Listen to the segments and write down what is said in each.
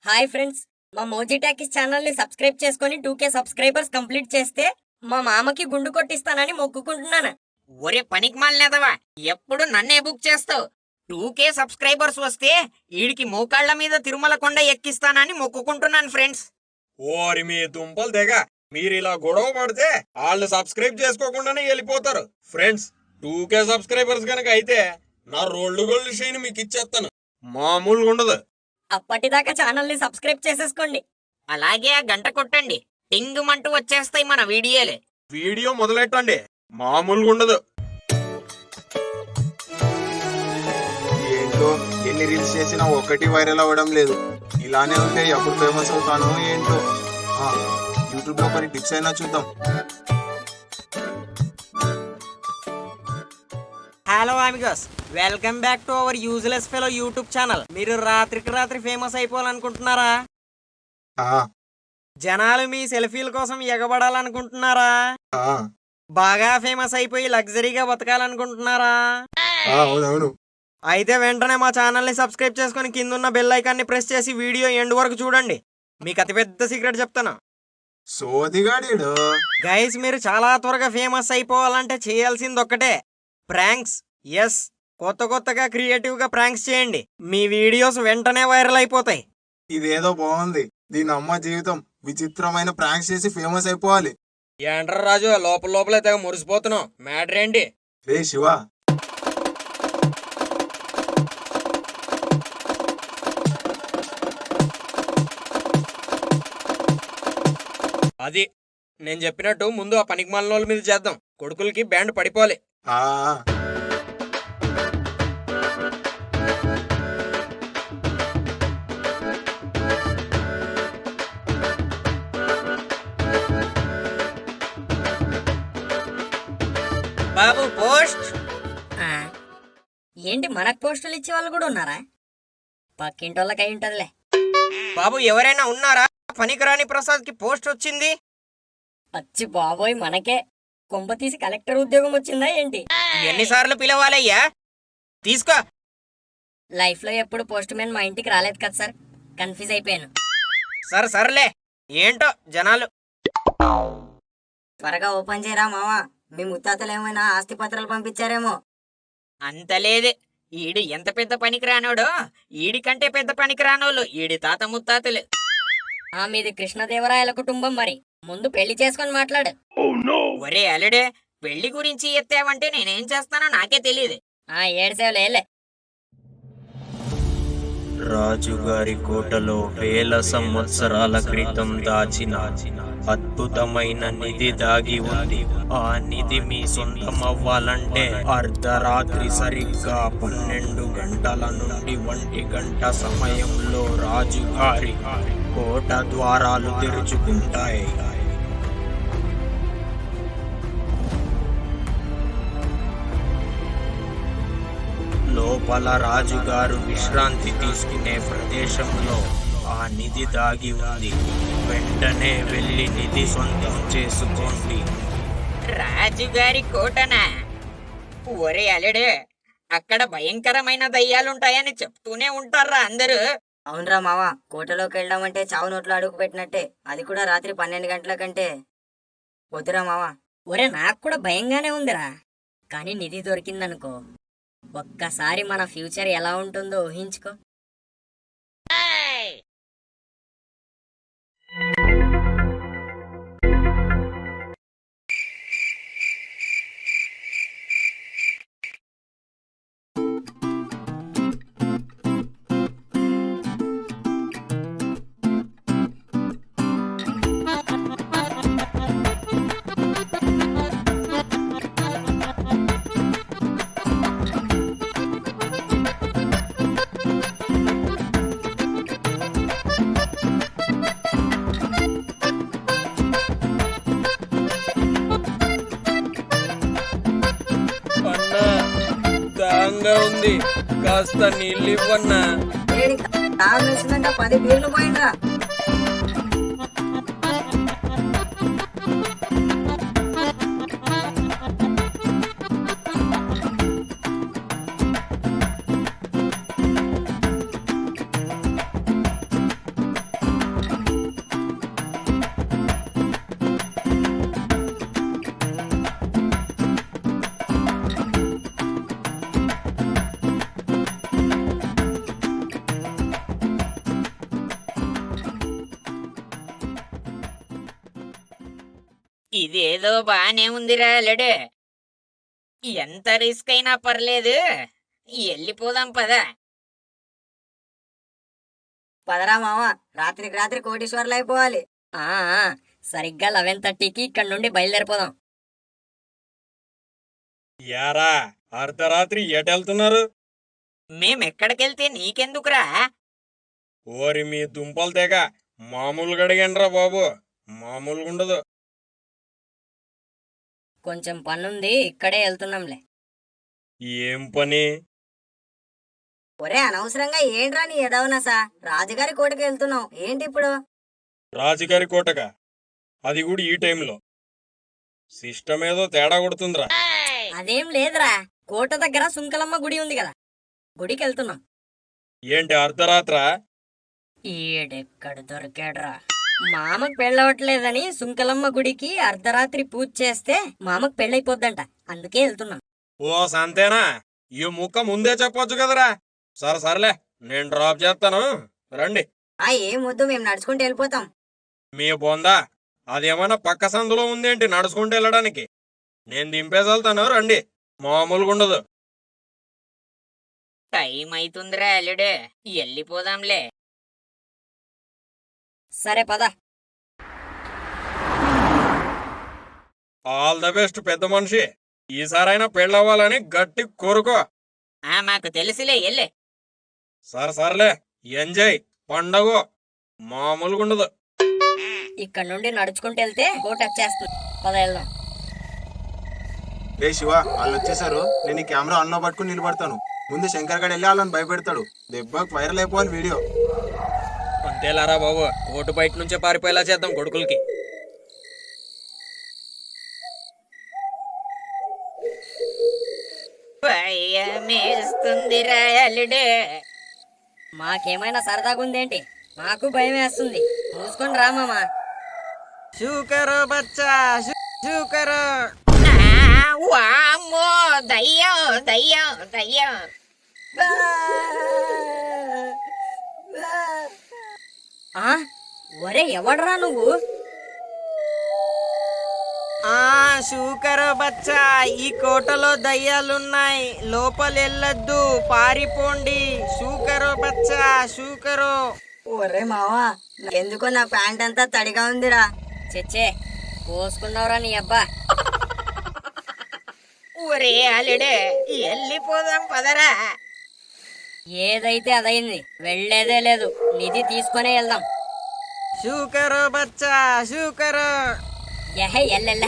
Hi friends, మా మోజీ talkies channel ని subscribe చేసుకొని 2K సబ్స్క్రైబర్స్ కంప్లీట్ చేస్తే మా మామకి గుండు కొట్టిస్తానని మొక్కుకుంటున్నాను. ఒరే పనికి మాలినేదవా, ఎప్పుడు నన్నే బుక్ చేస్తావు. 2K సబ్స్క్రైబర్స్ వస్తే ఈడికి మోకాళ్ల మీద తిరుమల కొండ ఎక్కిస్తానని మొక్కుకుంటున్నాను ఫ్రెండ్స్. ఓరి మీ దుంపలు తెగ, మీరిలా గొడవ పడితే వాళ్ళు సబ్స్క్రైబ్ చేసుకోకుండానే వెళ్ళిపోతారు. ఫ్రెండ్స్, 2K సబ్స్క్రైబర్స్ గనక అయితే నా రోల్డ్ గోల్డ్ షైన్ మీకు ఇచ్చేస్తాను, మామూలుగా ఉండదు. అప్పటిదాకా ఛానల్ ని సబ్స్క్రైబ్ చేసేసుకోండి. అలాగే ఆ గంట కొట్టండి, టింగుమంటూ వచ్చేస్తాయి మన వీడియోలే. వీడియో మొదలెట్టండి, మామూలుగా ఉండదు. ఏంటో ఎన్ని రీల్స్ చేసినా ఒక్కటి వైరల్ అవ్వడం లేదు. ఇలానే ఉంటే ఎప్పుడు ఫేమస్ అవుతానో ఏంటో. యూట్యూబ్ లో కొన్ని టిప్స్ అయినా చూద్దాం. Hello Amigos, welcome back to our useless fellow YouTube channel. మీరు రాత్రికి రాత్రి ఫేమస్ అయిపోవాలనుకుంటున్నారా? జనాలు మీ సెల్ఫీల కోసం ఎగబడాలనుకుంటున్నారా? బాగా ఫేమస్ అయిపోయి లగ్జరీగా బతకాలనుకుంటున్నారా? అవునవును. అయితే వెంటనే మా ఛానల్ ని సబ్స్క్రైబ్ చేసుకుని కిందున్న బెల్ ఐకాన్ ని ప్రెస్ చేసి వీడియో ఎండ్ వరకు చూడండి. మీకు అతిపెద్ద సీక్రెట్ చెప్తాను. సోదిగాడు గైస్, మీరు చాలా త్వరగా ఫేమస్ అయిపోవాలంటే చేయాల్సింది ఒక్కటే, ప్రాంక్స్. ఎస్, కొత్తగా క్రియేటివ్ గా ప్రాంక్స్ చేయండి. మీ వీడియోస్ వెంటనే వైరల్ అయిపోతాయి. ఇదేదో బాగుంది. దీని అమ్మ జీవితం విచిత్రమైన ప్రాంక్స్ చేసి ఫేమస్ అయిపోవాలి. ఏంట్రా రాజు, లోపలే తెగ మురిసిపోతున్నావు, మ్యాటర్ ఏంటి? రే శివ, అది నేను చెప్పినట్టు ముందు ఆ పనికి మాలిన మీద చేద్దాం. కొడుకులకి బ్యాండ్ పడిపోవాలి. బాబు పోస్ట్. ఏంటి, మనకు పోస్టులు ఇచ్చే వాళ్ళు కూడా ఉన్నారా? పక్కింటోళ్ళకి అయి ఉంటదిలే. బాబు ఎవరైనా ఉన్నారా? పనికిరాని ప్రసాద్ కి పోస్ట్ వచ్చింది. అచ్చి బాబోయ్, మనకే కొంప తీసి కలెక్టర్ ఉద్యోగం వచ్చిందా ఏంటి? ఎన్నిసార్లు పిలవాలయ్యా? తీసుకో. లైఫ్ లో ఎప్పుడు పోస్ట్ మ్యాన్ మా ఇంటికి రాలేదు కదా సార్, కన్ఫ్యూజ్ అయిపోయాను. సర్లే, ఏంటో జనాలు. త్వరగా ఓపెన్ చేయరా మావా, మీ ముత్తాతలు ఏమైనా ఆస్తి పత్రాలు పంపించారేమో. అంతలేదే, ఈడు ఎంత పెద్ద పనికిరానోడో ఈడి కంటే పెద్ద పనికిరానోళ్ళు ఈడి తాత ముత్తాతలు. మీది కృష్ణదేవరాయల కుటుంబం, మరి ముందు పెళ్లి చేసుకొని మాట్లాడు. ఒరే అల్లుడే, పెళ్లి గురించి ఎత్తావంటే నేనేం చేస్తానో నాకే తెలియదు. ఏడ్సేవులే. రాజుగారి కోటలో వేల సంవత్సరాల క్రితం దాచిన అద్భుతమైన నిధి దాగి ఉంది. ఆ నిధి మీ సొంతం అవ్వాలంటే అర్ధరాత్రి సరిగ్గా 12 గంటల నుండి 1 గంట సమయంలో రాజుగారి కోట ద్వారాలు తెరుచుకుంటాయి. లోపల రాజుగారు విశ్రాంతి తీసుకునే ప్రదేశంలో ఆ నిధి దాగి ఉంది. వెంటనే వెళ్ళి నిధి సొంతం చేసుకోండి. రాజుగారి కోటనా? ఒరే అల్లుడే, అక్కడ భయంకరమైన దయ్యాలుంటాయని చెప్తూనే ఉంటారా అందరూ. అవునరా మావా, కోటలోకి వెళ్ళామంటే చావు నోట్లో అడుగు పెట్టినట్టే, అది కూడా రాత్రి 12 గంటల కంటే. వద్దురా మావా. ఒరే, నాకు కూడా భయంగానే ఉందిరా, కానీ నిధి దొరికిందనుకో, ఒక్కసారి మన ఫ్యూచర్ ఎలా ఉంటుందో ఊహించుకో. దాంగా ఉంది, కాస్త నీళ్ళు ఇవ్వన్నా. 10 బీర్లు పోయిందా? ఏదో బానే ఉందిరా అల్లుడు. ఎంత రిస్క్ అయినా పర్లేదు, వెళ్ళిపోదాం పదా. పదరా మామ, రాత్రికి రాత్రి కోటీశ్వర్లు అయిపోవాలి. సరిగ్గా 11:30కి ఇక్కడ నుండి బయలుదేరిపోదాం. యారా అర్ధరాత్రి ఎటెళ్తున్నారు? మేమెక్కడికెళ్తే నీకెందుకురా? ఓరి మీ దుంపలు తెగ మామూలుగా అడిగండ్రా బాబు, మామూలుగా ఉండదు. కొంచెం పనుంది, ఇక్కడే వెళ్తున్నాంలే. ఏం పని? ఒరే అనవసరంగా ఏంట్రా నీ ఎదవనసా? రాజుగారి కోటకి వెళ్తున్నాం ఏంటి ఇప్పుడు? రాజుగారి కోటగా? అది కూడా ఈ టైంలో? సిస్టమ్ ఏదో తేడా కొడుతుందిరా. అదేం లేదురా, కోట దగ్గర సుంకలమ్మ గుడి ఉంది కదా, గుడికి వెళ్తున్నాం. ఏంటి అర్ధరాత్రా? ఈడెక్కడ దొరికాడ్రా? మామకు పెళ్ళవట్లేదని సుంకలమ్మ గుడికి అర్ధరాత్రి పూజ చేస్తే మామకు పెళ్ళైపోద్దంట, అందుకే వెళ్తున్నాం. ఓ సంతేనా? ఈ ముక్క ముందే చెప్పొచ్చు కదరా. సరే సర్లే, నేను డ్రాప్ చేస్తాను, రండి. ఏం వద్దు, మేము నడుచుకుంటూ వెళ్ళిపోతాం. మీ బొందా అదేమన్నా పక్క సందులో ఉందేంటి నడుచుకుంటూ వెళ్ళడానికి? నేను దింపేసి వెళ్తాను, రండి. మామూలుగా ఉండదు. టైం అవుతుందిరా అల్లుడు, వెళ్ళిపోదాంలే. సరే పద. ఆల్ ద బెస్ట్ పెద్ద మనిషి. ఈసారైనా పెళ్ళవ్వాలని గట్టి కోరుకో. మాకు తెలుసులే, ఎల్లే. సర్లే, ఎంజాయ్ పండగ. మామూలుగా ఉండదు. ఇక్కడ నుండి నడుచుకుంటూ వెళ్తే కోట వచ్చేస్తుంది, పద వెళ్దాం. రే శివ, వాళ్ళు వచ్చేసారు. నేను ఈ కెమెరా అన్నో పట్టుకుని నిలబడతాను. ముందు శంకర్ గడ్ వెళ్ళి వాళ్ళని భయపెడతాడు. దెబ్బకి వైరల్ అయిపోవాలి వీడియో. అంతేలారా బాబు, కోటు బయట నుంచే పారిపోయేలా చేద్దాం కొడుకులకి. భయమేస్తుందిరా అల్లుడు. మాకేమైనా సరదాగుందేంటి? మాకు భయం వేస్తుంది, మూసుకొని రామామా. షూకరో బచ్చా, షూకరో. వామ్మో, దయ్యం దయ్యం దయ్యం. ఒరే ఎవడ్రా నువ్వు? షూకరో బచ్చా, ఈ కోటలో దయ్యాలున్నాయి, లోపలెళ్ళొద్దు, పారిపోండి. షూకరో బచ్చా, షూకరో. ఒరే మావా, ఎందుకో నా ప్యాంట్ అంతా తడిగా ఉందిరా. చెచ్చే, పోసుకున్నావురా నీ అబ్బా. ఒరే అల్లుడు, వెళ్ళిపోదాం పదరా. ఏదైతే అదైంది, వెళ్లేదే లేదు, నిధి తీసుకునే వెళ్దాం. షూకరో బచ్చా, షూకరో. ఎల్ల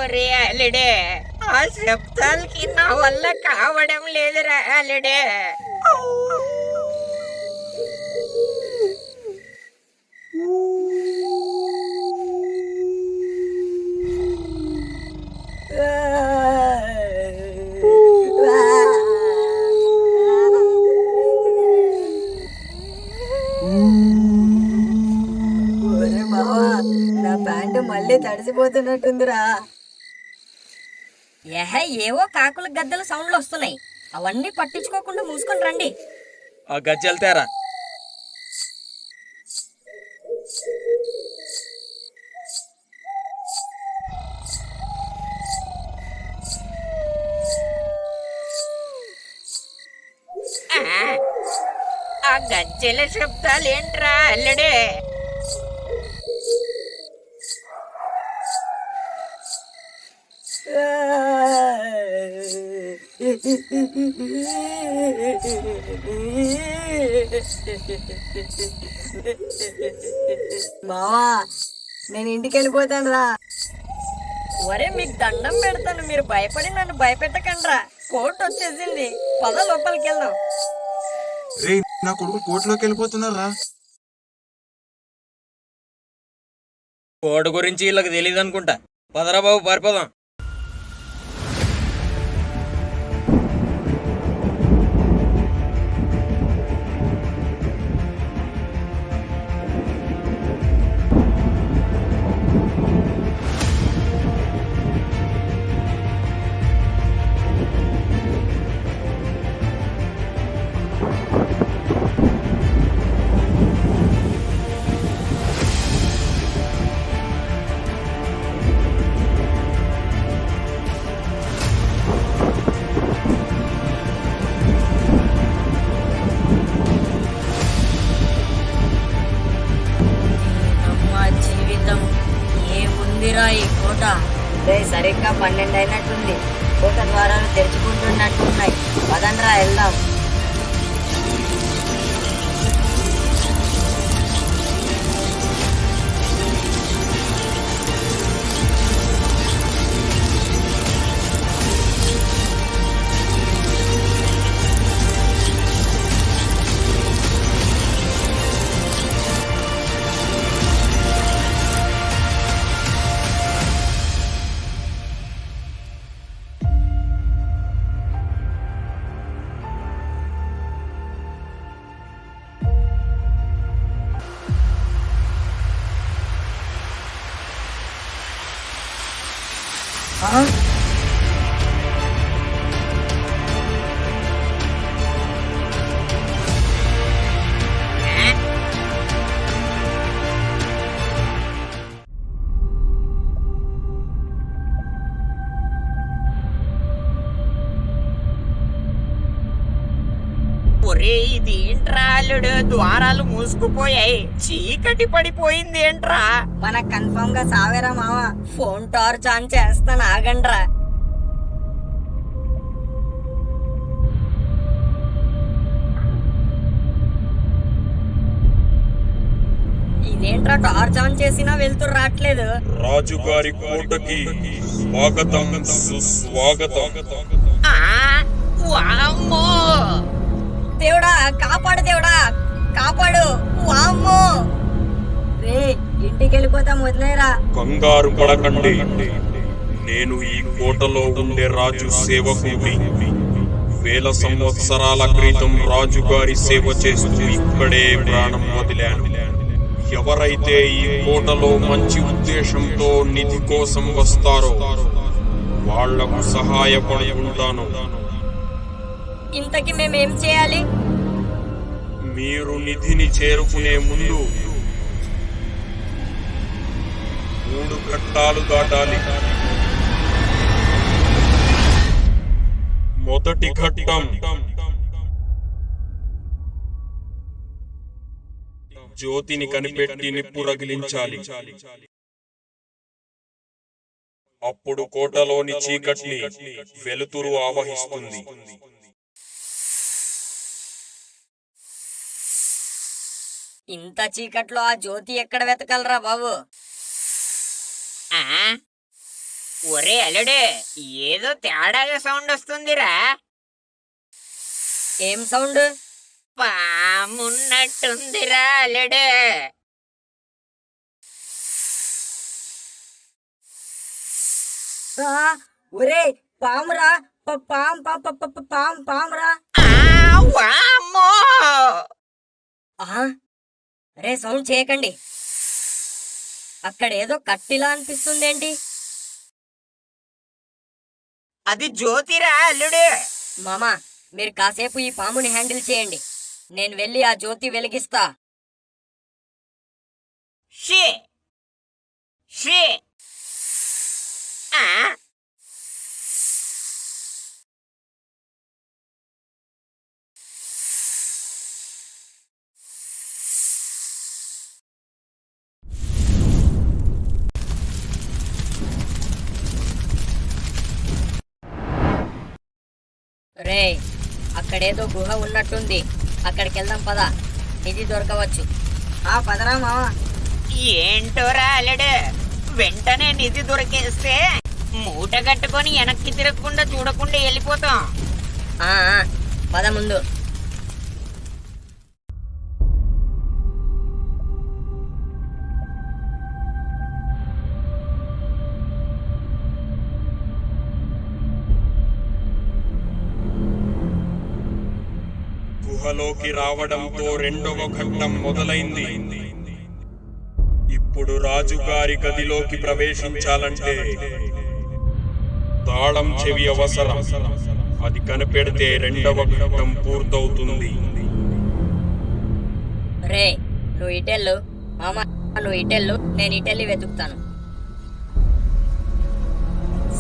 ఒరే అల్లుడు, ఆ శబ్దాలకి నా వల్ల కావడం లేదురా అల్లుడు. ఒరే మావా, నా ప్యాంటు మళ్ళీ తడిసిపోతున్నట్టుందిరా. ఏవో కాకుల గద్దల సౌండ్లు వస్తున్నాయి, అవన్నీ పట్టించుకోకుండా మూసుకొని రండి. ఆ గజ్జెళ్తారా? ఆ గజ్జెల శబ్దాలేంట్రా అల్లుడే? మావా, నేను ఇంటికి వెళ్ళిపోతాను రా. ఒరే మీకు దండం పెడతాను, మీరు భయపడి నన్ను భయపెట్టకండ్రా. కోర్టు వచ్చేసింది, పద లోపలికి వెళ్దాం. రే, నా కొడుకు కోర్టులోకి వెళ్ళిపోతున్నారా? కోడి గురించి వీళ్ళకి తెలియదు అనుకుంటా. పదరా బాబు, పారిపోదాం. 12 అయినట్టుంది. కోట ద్వారాలు తెరుచుకుంటున్నట్టున్నాయి. పదండ్రా వెళ్దాం. ఆ? ఒరే ఇది ఏంట్రా అల్లుడు, ద్వారాలు మూసుకుపోయాయి, చీకటి పడిపోయింది ఏంట్రా? మనకు కన్ఫర్మ్ గా సావేరా మావ. ఫోన్ టార్చ్ ఆన్ చేస్తాను, ఆగండ్రా. ఇదేంట్రా టార్చ్ ఆన్ చేసినా వెళ్తూ రావట్లేదు. రాజుగారి కోటకి స్వాగతం సుస్వాగతం. ఆ, వామ్మో! దేవుడా కాపాడు, దేవుడా కాపాడు. వామ్మో రే, ఇంటికి వెళ్ళిపోతాం, వదిలేరా. కంగారు పడకండి, నేను ఈ కోటలో ఉండే రాజు సేవకుడిని. వేల సంవత్సరాల క్రితం రాజుగారి సేవ చేస్తూ ఇక్కడే ప్రాణం వదిలాను. ఎవరైతే ఈ కోటలో మంచి ఉద్దేశంతో నిధి కోసం వస్తారో వాళ్లకు సహాయపడుతుంటాను. ఇంతకి మేమేం చేయాలి? మీరు నిధిని చేరుకునే ముందు 3 ఘట్టాలు దాటాలి. మొదటి ఘట్టం జ్యోతిని కనిపెట్టి నిప్పు రగిలించాలి. అప్పుడు కోటలోని చీకటిని వెలుతురు ఆవహిస్తుంది. ఇంత చీకట్లో ఆ జ్యోతి ఎక్కడ వెతకలరా బాబు? ఆ, ఒరే అల్లుడు, ఏదో తేడాగా సౌండ్ వస్తుందిరా. ఏం సౌండ్? పామున్నట్టుందిరా అల్లుడు. ఆ, ఒరే పామురా, పామురా. ఆ, వామ్మో! రే సౌండ్ చేయకండి. అక్కడ ఏదో కట్టిలా అనిపిస్తుందేంటి? అది జ్యోతిరా అల్లుడు. మామా, మీరు కాసేపు ఈ పాముని హ్యాండిల్ చేయండి, నేను వెళ్ళి ఆ జ్యోతి వెలిగిస్తా. She she. ఆ, రే, అక్కడేదో గుహ ఉన్నట్టుంది, అక్కడికి వెళ్దాం పద. నిధి దొరకవచ్చు. పదరా మావా. ఏంటోరా అల్లుడు, వెంటనే నిధి దొరికేస్తే మూట కట్టుకొని వెనక్కి తిరగకుండా చూడకుండా వెళ్ళిపోతాం. పద ముందు. గుహలోకి రావడంతో రెండవ ఘట్టం మొదలైంది. ఇప్పుడు రాజుగారి గదిలోకి ప్రవేశించాలంటే తాళం చెవి అవసరం. అది కనిపెడితే రెండవ ఘట్టం పూర్తవుతుంది. రే, నువ్వు ఇటెళ్ళు మామ, నువ్వు ఇటెళ్ళు, నేను ఇటెళ్ళి వెతుకుతాను.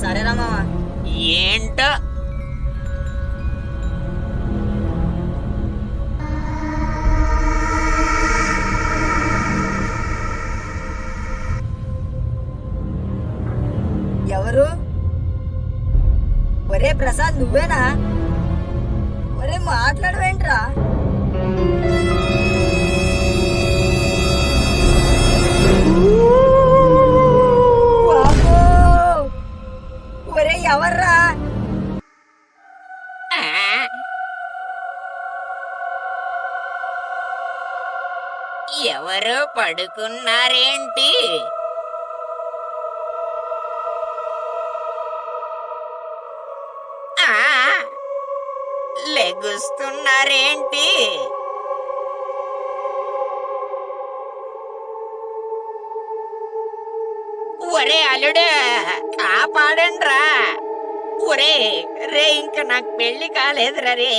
సరేనా మామ? ఏంటో ఎవరు? ఒరే ప్రసాద్ నువ్వేనా? ఒరే మాట్లాడవేంట్రా? వామ్మో! ఒరే ఎవర్రా? ఆ, ఎవరో పడుకున్నారేంటి? ఆ, లెగుస్తున్నారేంటి? ఒరే అల్లుడు కాపాడండ్రా. ఒరే రే ఇంక నాకు పెళ్లి కాలేదురా రే.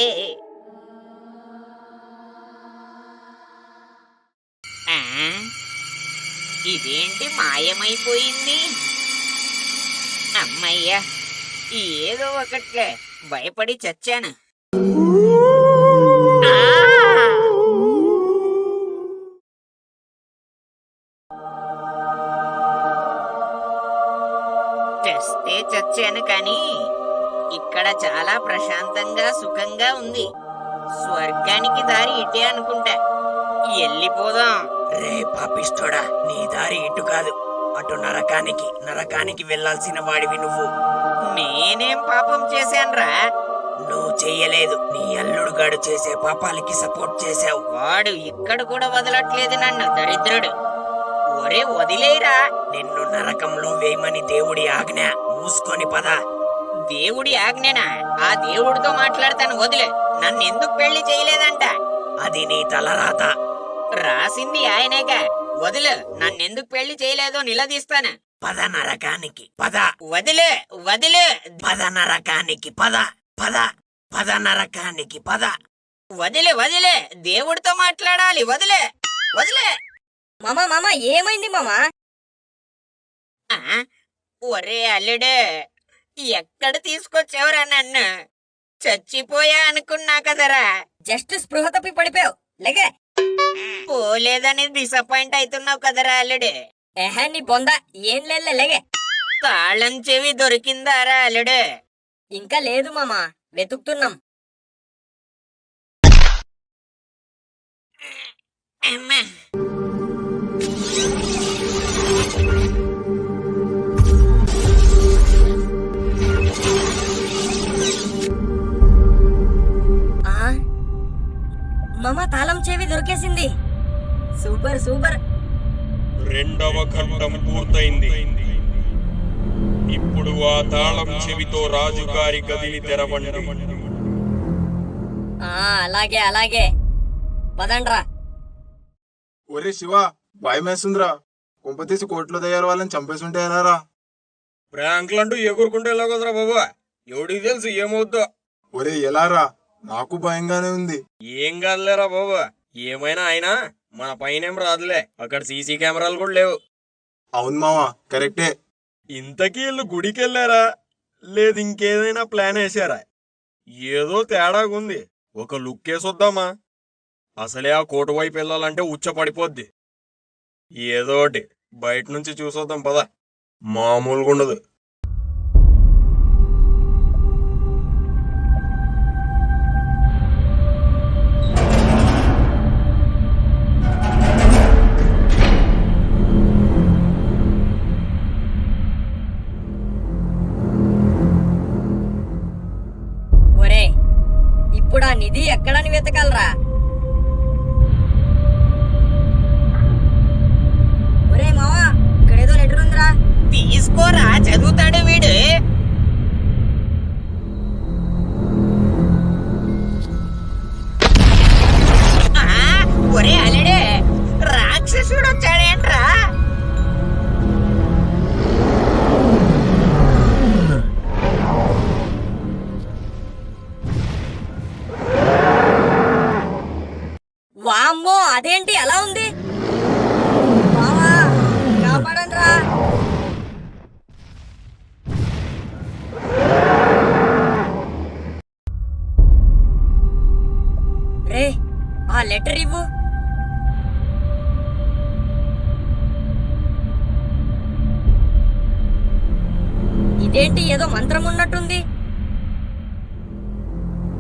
ఆ, ఇదేంటి మాయమైపోయింది? అమ్మయ్యా ఏదో ఒకట్లే భయపడి చచ్చాను. ఆ! చస్తే చచ్చాను కానీ ఇక్కడ చాలా ప్రశాంతంగా సుఖంగా ఉంది. స్వర్గానికి దారి ఇటే అనుకుంటా. వెళ్ళిపోదాం. రే పాపిస్తోడా, నీ దారి ఇటు కాదు, అటు నరకానికి వెళ్ళాల్సిన వాడివి నువ్వు. నేనేం పాపం చేశాన్రా? నువ్వు చెయ్యలేదు, నీ అల్లుడుగాడు చేసే పాపాలకి సపోర్ట్ చేశావు. వాడు ఇక్కడ కూడా వదలట్లేదు నన్ను, దరిద్రుడు. ఒరే వదిలేరా. నిన్ను నరకంలో వేయమని దేవుడి ఆజ్ఞ. మూసుకొని పద. దేవుడి ఆజ్ఞనా? ఆ దేవుడితో మాట్లాడతాను, వదిలే. నన్ను ఎందుకు పెళ్లి చేయలేదంట? అది నీ తలరాత. రాసింది ఆయనేగా. వదిలే. నన్నెందుకు పెళ్లి చేయలేదో నిలదీస్తాను. పద నరకానికి పద. వదిలే వదిలే. పద నరకానికి పద. పద నరకానికి పద. వదిలే వదిలే. దేవుడితో మాట్లాడాలి. వదిలే వదిలే. మామ ఏమైంది మామా? ఆ, ఒరే అల్లుడే ఎక్కడ తీసుకొచ్చావురా నన్ను? చచ్చిపోయా అనుకున్నా కదరా. జస్ట్ స్పృహ తప్పి పడిపోయావు. లెగే. పోలేదని డిసప్పాయింట్ అవుతున్నావు కదరా అల్లుడే. ఏహే నీ బొంద, ఏం లేగే. తాళం చెవి దొరికిందారా అల్లుడే? ఇంకా లేదు మామా, వెతుకుతున్నాం. అమ్మా. మామ తాళం చెవి దొరికేసింది. సూపర్. రెండవ ఖండం పూర్తయింది. ఇప్పుడు ఆ తాళం చెవితో రాజుగారి గదిని తెరవండి. అలాగే పదండ్రా. ఒరే శివ, భయమేస్తుందిరా. కుంపతీసి కోట్లో దయ్యాల వాళ్ళని చంపేసి ఉంటే ఎలారా? ప్రాంక్లంటూ ఎగురుకుంటే ఎలా కదరా బాబా? ఎవడికి తెలుసు ఏమవుద్దో. ఒరే ఎలారా? నాకు భయంగానే ఉంది. ఏం కాదులేరా బాబా, ఏమైనా అయినా మన పైనేం రాదులే. అక్కడ సీసీ కెమెరాలు కూడా లేవు. అవును మావా, కరెక్టే. ఇంతకీ వీళ్ళు గుడికి వెళ్ళారా లేదు ఇంకేదైనా ప్లాన్ వేసారా? ఏదో తేడాగుంది. ఒక లుక్ వేసొద్దామా? అసలే ఆ కోట వైపు వెళ్ళాలంటే ఉచ్చ పడిపోద్ది. ఏదోటి బయట నుంచి చూసొద్దాం పద. మామూలుగా ఉండదు. ఒరే ఇప్పుడు ఆ నిధి ఎక్కడని వెతకాలరా? ఒరే మావా, ఇక్కడేదో లెటర్ ఉందిరా. తీసుకోరా, చదువుతాడు వీడు. ఒరే అల్లుడే, రాక్షసుడు వచ్చాడేంట్రా? వామ్మో, అదేంటి అలా ఉంది? మావా కాపాడండ్రా. రే ఆ లెటర్ ఇవ్వు. ఇదేంటి ఏదో మంత్రం ఉన్నట్టుంది.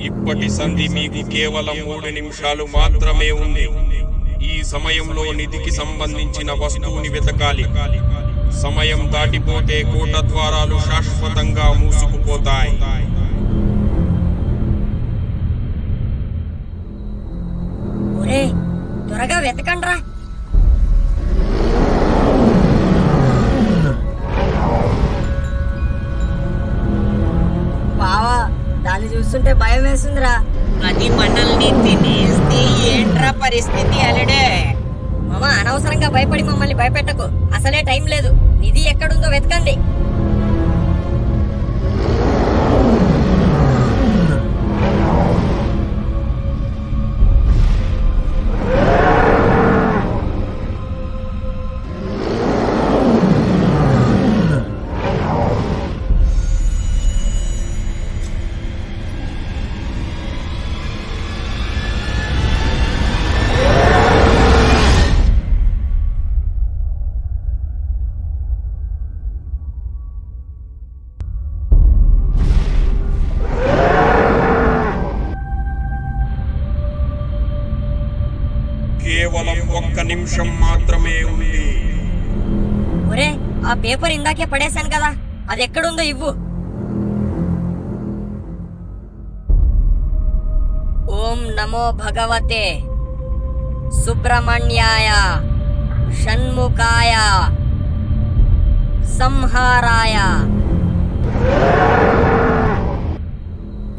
ఇప్పటి సంధి మీకు కేవలం 3 నిమిషాలు మాత్రమే ఉంది. ఈ సమయంలో నిధికి సంబంధించిన వస్తువుని వెతకాలి. సమయం దాటిపోతే కోట ద్వారాలు శాశ్వతంగా మూసుకుపోతాయి. ఒరే త్వరగా వెతకండ్రా. బావా దాన్ని చూస్తుంటే భయం వేస్తుందిరా. అది మనల్ని తినేస్తే ఏంట్రా పరిస్థితి అలడే? మామ అనవసరంగా భయపడి మమ్మల్ని భయపెట్టకు. అసలే టైం లేదు. నిధి ఎక్కడుందో వెతకండి. కేవలం 1 నిమిషం మాత్రమే ఉంది. ఒరే ఆ పేపర్ ఇందాకే పడేశాను కదా, అది ఎక్కడుందో ఇవ్వు. ఓం నమో భగవతే సుబ్రహ్మణ్యాయ షణ్ముఖాయ సంహారాయ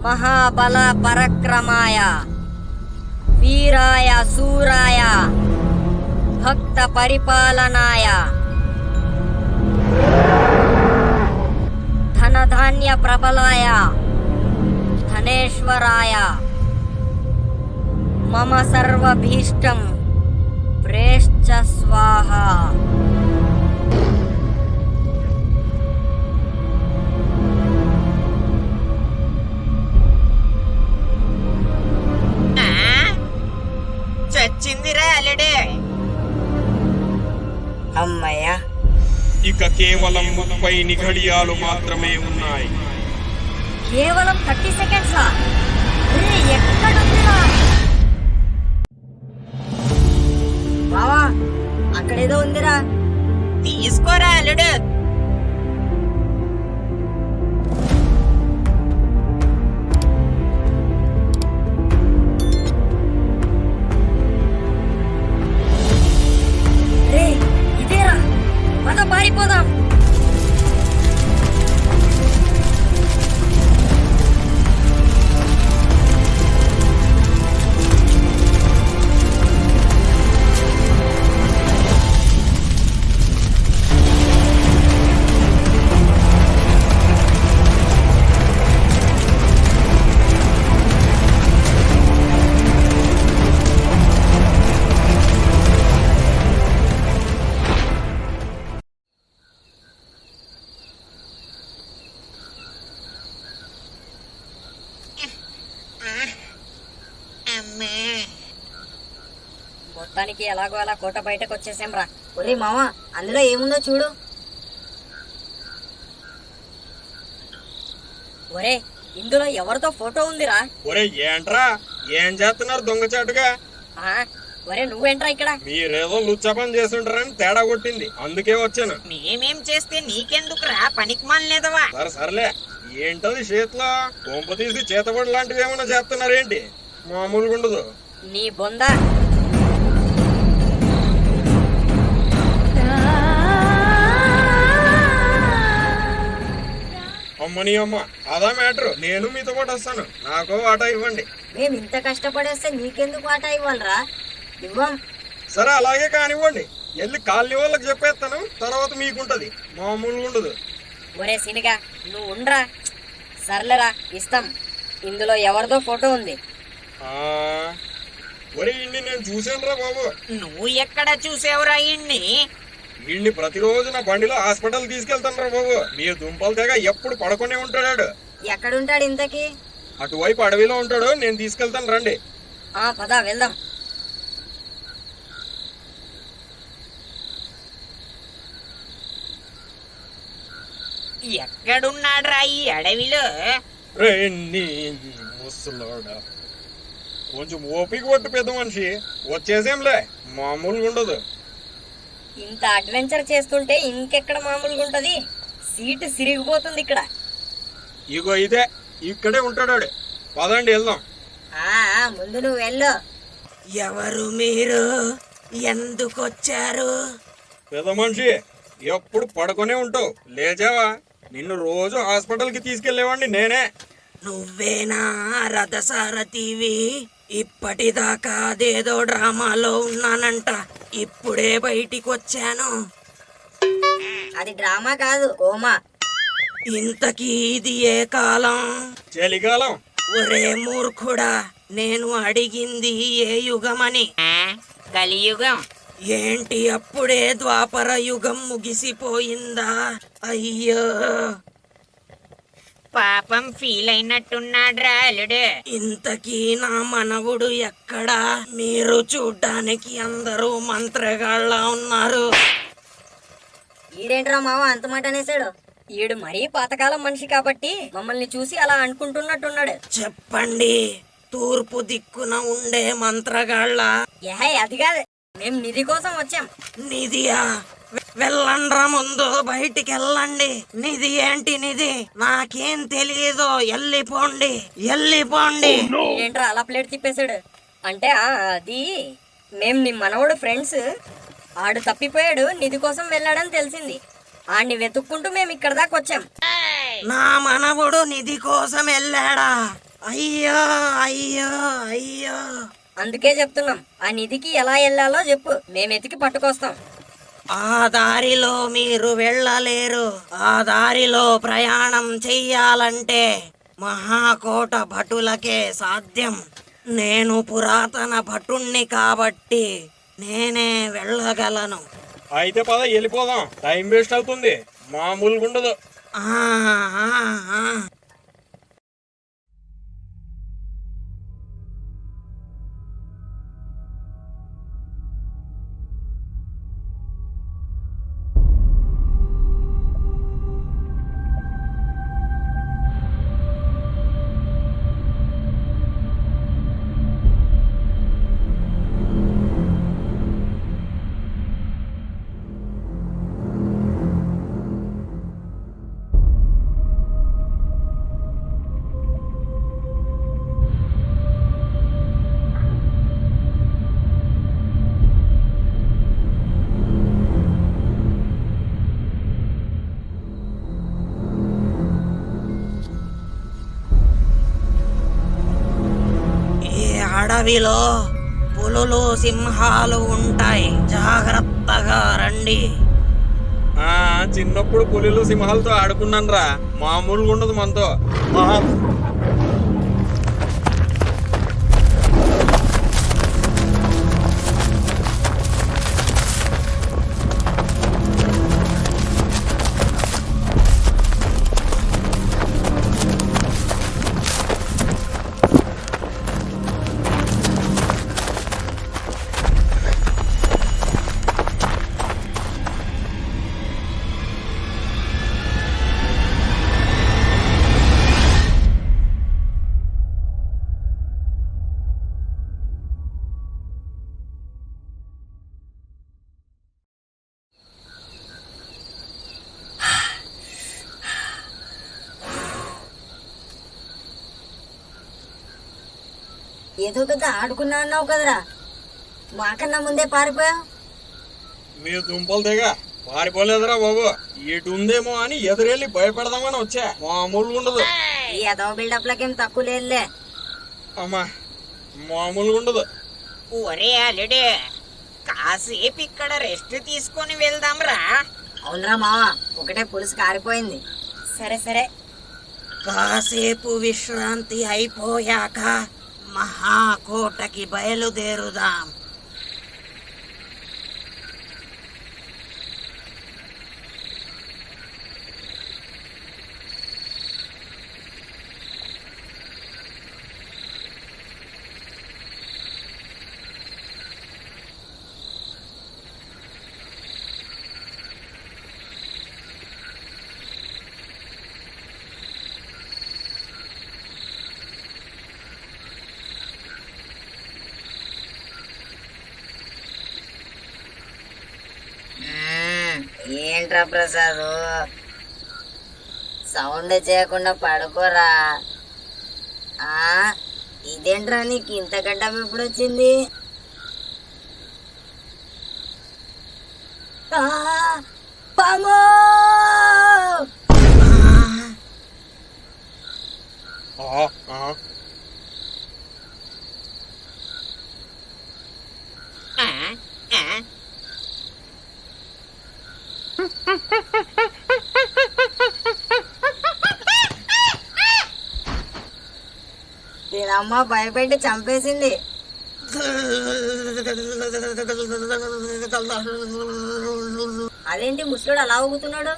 మహాబల పరక్రమాయ వీరాయ శూరాయ భక్త పరిపాలనాయ ధనధాన్య ప్రబలాయ ధనేశ్వరాయ మమ సర్వభీష్టం ప్రేష్చ స్వాహ. చచ్చిందిరా అలడే. అమ్మయ్యా ఇక కేవలం 30 నిఘడియాలు మాత్రమే ఉన్నాయి. కేవలం 30 సెకండ్సా? ఎక్కడుందిరా బావా? అక్కడేదో ఉందిరా. తీసుకోరా అల్లుడు. రే ఇదేరా, పద పారిపోదాం. మొత్తానికి ఎలాగో అలా కోట బయటకు వచ్చేసాం రా. ఒరే మామ అందులో ఏముందో చూడు. ఒరే ఇందులో ఎవరితో ఫోటో ఉందిరా? ఒరే ఏంట్రా, ఏం చేస్తున్నారు దొంగచాటుగా? ఆ, ఒరే నువ్వేంట్రా ఇక్కడ? మీరేదో లుచ్చ పని చేస్తుంటారని తేడా కొట్టింది, అందుకే వచ్చాను. మేమేం చేస్తే నీకెందుకురా పనికిమాలినేదవా? సర్లే, ఏంటది చేతిలో? కొంప తీసి చేతబడి లాంటివి ఏమైనా చేస్తున్నారేంటి? మామూలుగా ఉండదు. నీ బొంద. అమ్మని అమ్మ, అదా మ్యాటర్. నేను మీతో పాటు వస్తాను, నాకు వాటా ఇవ్వండి. మేము ఇంత కష్టపడేస్తే నీకెందుకు వాటా ఇవ్వాలరా? ఇవ్వం. సరే అలాగే కానివ్వండి. వెళ్ళి కాలనీ వాళ్ళకి చెప్పేస్తాను, తర్వాత మీకుంటది. మామూలుగా ఉండదు. ఒరే సినిగా నువ్వు ఉండరా. సర్లేరా ఇస్తాం. ఇందులో ఎవరిదో ఫోటో ఉంది. ఒరే ఇన్ని నేను చూసాను రా బాబు. నువ్వు ఎక్కడ చూసావురా ఇన్ని? వీడిని ప్రతిరోజు నా బండిలో హాస్పిటల్ తీసుకెళ్తాను రా బాబు. మీ దుంపలు తెగ ఎప్పుడు పడుకునే ఉంటాడు. ఎక్కడుంటాడు ఇంతకీ? అటువైపు అడవిలో ఉంటాడు, నేను తీసుకెళ్తాను రండి. పద వెళ్దాం. ఎక్కడున్నాడ్రా ఈ అడవిలో? రే నీ ముసలోడా. కొంచెం ఓపిక పట్టు పెద్ద మనిషి, వచ్చేసేంలే, మామూలుగా ఉండదు. ఇంత అడ్వెంచర్ చేస్తుంటే ఇంకెక్కడ మామూలుగా ఉంటది. సీటు సిరిగిపోతుంది ఇక్కడ. ఇగో ఇదే, ఇక్కడే ఉంటాడు. పదండి వెళ్దాం. ముందు నువ్వు వెళ్ళు. ఎవరు మీరు? ఎందుకొచ్చారు? పెద్ద మనిషి, ఎప్పుడు పడుకునే ఉంటావు, లేచావా? నిన్ను రోజు హాస్పిటల్కి తీసుకెళ్లేవాడిని నేనే. నువ్వేనా రథసారథివి? ఇప్పటిదాకా అదేదో డ్రామాలో ఉన్నానంట, ఇప్పుడే బయటికి వచ్చాను. అది డ్రామా కాదు, కోమా. ఇంతకీ ఇది ఏ కాలం? చలికాలం. ఒరే మూర్ఖుడా, నేను అడిగింది ఏ యుగమని. కలియుగం. ఏంటి అప్పుడే ద్వాపర యుగం ముగిసిపోయిందా? అయ్యో, పాపం ఫీల్ అయినట్టున్నాడ్రా అల్లుడు. ఇంతకీ నా మనవుడు ఎక్కడా? మీరు చూడ్డానికి అందరూ మంత్రగాళ్ళ ఉన్నారు. ఈడేంట్రా మావ అంత మాట అనేసాడు? ఈడు మరీ పాతకాలం మనిషి కాబట్టి మమ్మల్ని చూసి అలా అనుకుంటున్నట్టున్నాడు. చెప్పండి, తూర్పు దిక్కున ఉండే మంత్రగాళ్ళ? అది కాదు, మేం నిధి కోసం వచ్చాం. నిధియా? వెళ్ళండ్రా, ముందు బయటికి వెళ్ళండి. నిధి ఏంటి నిధి? నాకేం తెలియదు. వెళ్ళిపోండి, వెళ్ళిపోండి. ఏంట్రా అలా ప్లేట్ తిప్పేశాడు? అంటే అది మేం నీ మనవడు ఫ్రెండ్స్. ఆడు తప్పిపోయాడు, నిధి కోసం వెళ్ళాడని తెలిసింది. ఆడిని వెతుక్కుంటూ మేము ఇక్కడ దాకా వచ్చాం. నా మనవుడు నిధి కోసం వెళ్ళాడా? అయ్యో అయ్యో అయ్యో. అందుకే చెప్తున్నాం, ఆ నిధికి ఎలా వెళ్ళాలో చెప్పు, మేము ఎతికి పట్టుకొస్తాం. ఆ దారిలో మీరు వెళ్ళలేరు. ఆ దారిలో ప్రయాణం చెయ్యాలంటే మహాకోట భటులకే సాధ్యం. నేను పురాతన భటుణ్ణి కాబట్టి నేనే వెళ్ళగలను. అయితే పద వెళ్ళిపోదాం, టైం వేస్ట్ అవుతుంది, మామూలుగా ఉండదు. ఆ, ఆ, ఆ. అడవిలో పులులు సింహాలు ఉంటాయి, జాగ్రత్తగా రండి. చిన్నప్పుడు పులిలు సింహాలతో ఆడుకున్నాను రా, మామూలుగా ఉండదు మనతో. ఏదో పెద్ద ఆడుకున్నా అన్నావు కదరా, మాకన్నా ముందే పారిపోయావు. మీ దుంపలు తెగ పారిపోలేదురా బాబు, ఇటు ఉందేమో అని ఎదురెళ్ళి భయపెడదామని వచ్చా, మామూలుగా ఉండదు. ఈ ఎదవ బిల్డప్ లకేం తక్కువ లేదులే. అమ్మా, మామూలుగా ఉండదు. ఒరే అల్లుడు, కాసేపు ఇక్కడ రెస్ట్ తీసుకొని వెళ్దాంరా. అవునరా మావా, ఒకటే పులుసు కారిపోయింది. సరే సరే, కాసేపు విశ్రాంతి అయిపోయాక మహాకోటకి బయలుదేరుదాం. ఏంట్రా ప్రసాద్, సౌండ్ చేయకుండా పడుకోరా. ఇదేంట్రా నీకు ఇంత గడ్డం ఎప్పుడు వచ్చింది? పాము! ఆ, ఆ. ఆ, ఆ. దీనమ్మ భయపెట్టి చంపేసింది. అదేంటి ముసలోడు అలా ఊగుతున్నాడు?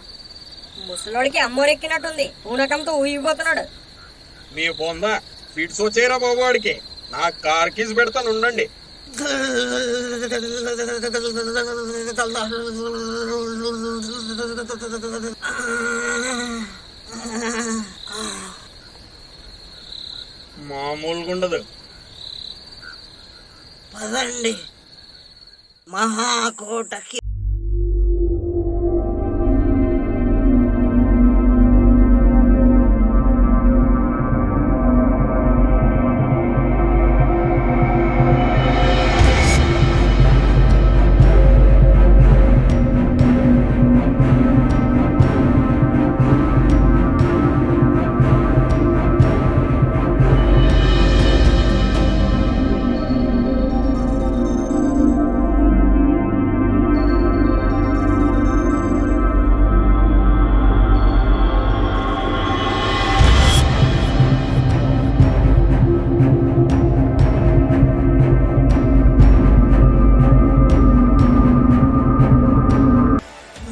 ముసలోడికి అమ్మోరెక్కినట్టుంది, పూనకంతో ఊగిపోతున్నాడు. మీ పొందా ఫిట్స్ వచ్చేరా బాబు వాడికి. నా కార్ కీస్ పెడతాను ఉండండి. మామూలుగా ఉండదు. పదండి మహాకోటకి.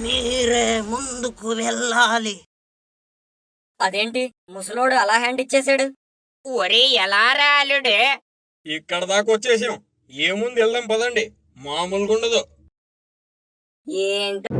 మీరే ముందుకు వెళ్ళాలి. అదేంటి ముసలోడు అలా హ్యాండ్ ఇచ్చేసాడు? ఒరే ఎలా రాలుడు? ఇక్కడ దాకా వచ్చేసాం. ఏముంది వెళ్దాం పదండి. మామూలుగా ఉండదు. ఏంటో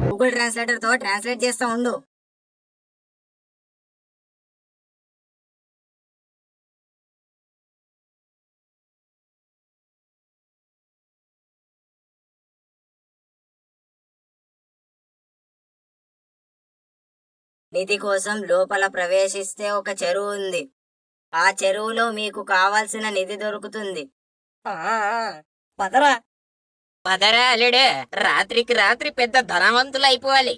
గూగుల్ ట్రాన్స్లేటర్ తో ట్రాన్స్లేట్ చేస్తా ఉండు. నిధి కోసం లోపల ప్రవేశిస్తే ఒక చెరువు ఉంది. ఆ చెరువులో మీకు కావాల్సిన నిధి దొరుకుతుంది. పదరా పదరా అల్లుడు, రాత్రికి రాత్రి పెద్ద ధనవంతులు అయిపోవాలి.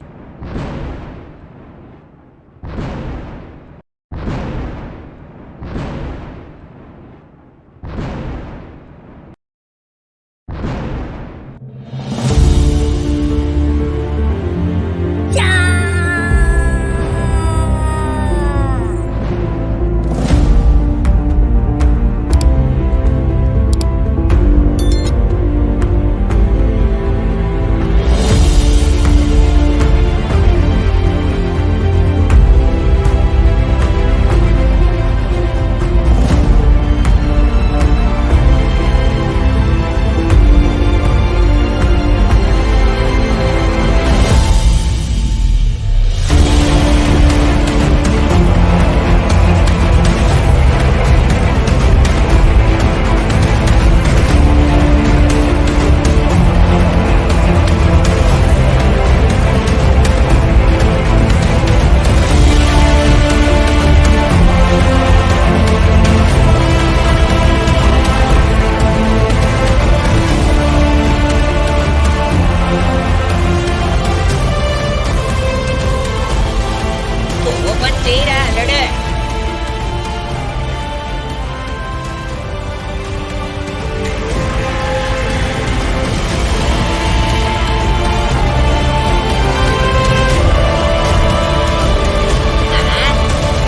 ఓపెన్ చేయరా అల్లుడు.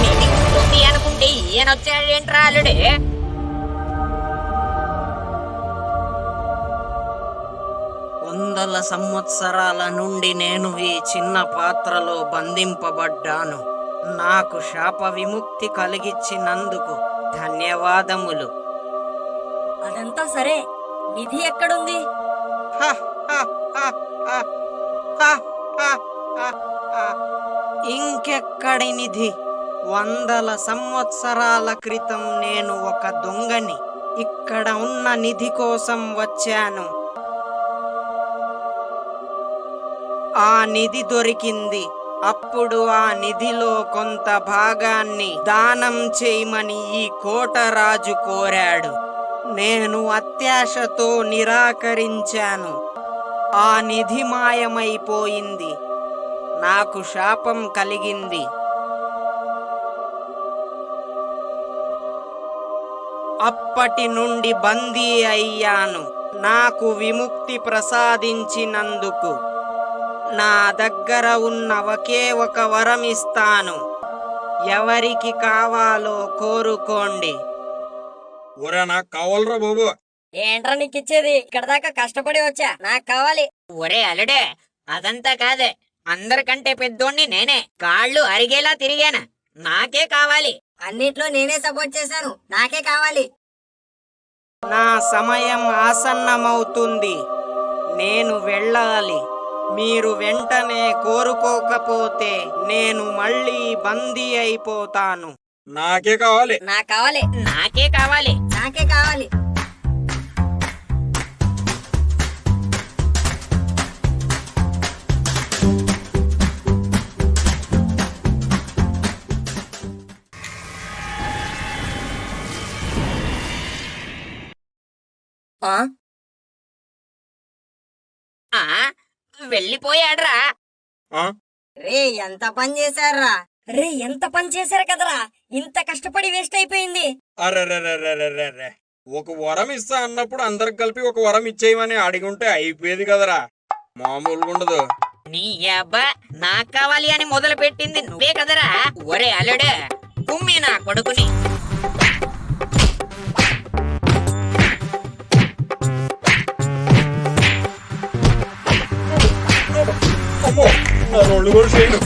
నిధి ఉంటుంది అనుకుంటే ఈయన వచ్చాడేంట్రా అల్లుడు? వందల సంవత్సరాల నుండి నేను ఈ చిన్న పాత్రలో బంధింపబడ్డాను. నాకు శాప విముక్తి కలిగించినందుకు ధన్యవాదములు. అదంతా సరే, నిధి ఎక్కడుంది? హ, హ, హ, హ, హ, హ, హ, హ. ఇంకెక్కడి నిధి? వందల సంవత్సరాల క్రితం నేను ఒక దొంగని. ఇక్కడ ఉన్న నిధి కోసం వచ్చాను. ఆ నిధి దొరికింది. అప్పుడు ఆ నిధిలో కొంత భాగాన్ని దానం చేయమని ఈ కోటరాజు కోరాడు. నేను అత్యాశతో నిరాకరించాను. ఆ నిధి మాయమైపోయింది. నాకు శాపం కలిగింది. అప్పటి నుండి బందీ అయ్యాను. నాకు విముక్తి ప్రసాదించినందుకు నా దగ్గర ఉన్న ఒకే ఒక వరం ఇస్తాను. ఎవరికి కావాలో కోరుకోండి. ఒరే నాకు కావాలరా బాబు. ఏంట్రా నీకిచ్చేది? ఇక్కడ దాకా కష్టపడి వచ్చా, నాకు కావాలి. ఒరే అల్లుడే, అదంతా కాదే. అందరికంటే పెద్దోణ్ణి నేనే. కాళ్ళు అరిగేలా తిరిగాను. నాకే కావాలి. అన్నిట్లో నేనే సపోర్ట్ చేశాను, నాకే కావాలి. నా సమయం ఆసన్నమవుతుంది. నేను వెళ్ళాలి. మీరు వెంటనే కోరుకోకపోతే నేను మళ్ళీ బందీ అయిపోతాను. నాకే కావాలి. నాకు కావాలి, నాకే కావాలి. నాకే కావాలి. ఆ వెళ్ళిపోయాడ్రా. ఆ? రే ఎంత పని చేశారా? రే ఎంత పని చేశారు కదరా, ఇంత కష్టపడి వేస్ట్ అయిపోయింది. అరెరెరెరెరెరె. ఒక వరం ఇస్తా అన్నప్పుడు అందరికి కలిపి ఒక వరం ఇచ్చేయమని అడిగి ఉంటే అయిపోయేది కదరా. మామూలుగా ఉండదు. నీ అబ్బా, నాకు కావాలి అని మొదలు పెట్టింది నువ్వే కదరా. ఒరే అల్లుడు, కుమ్మి నా కొడుకుని. అమ్మో, నా రోడ్లు కూడా చేయను.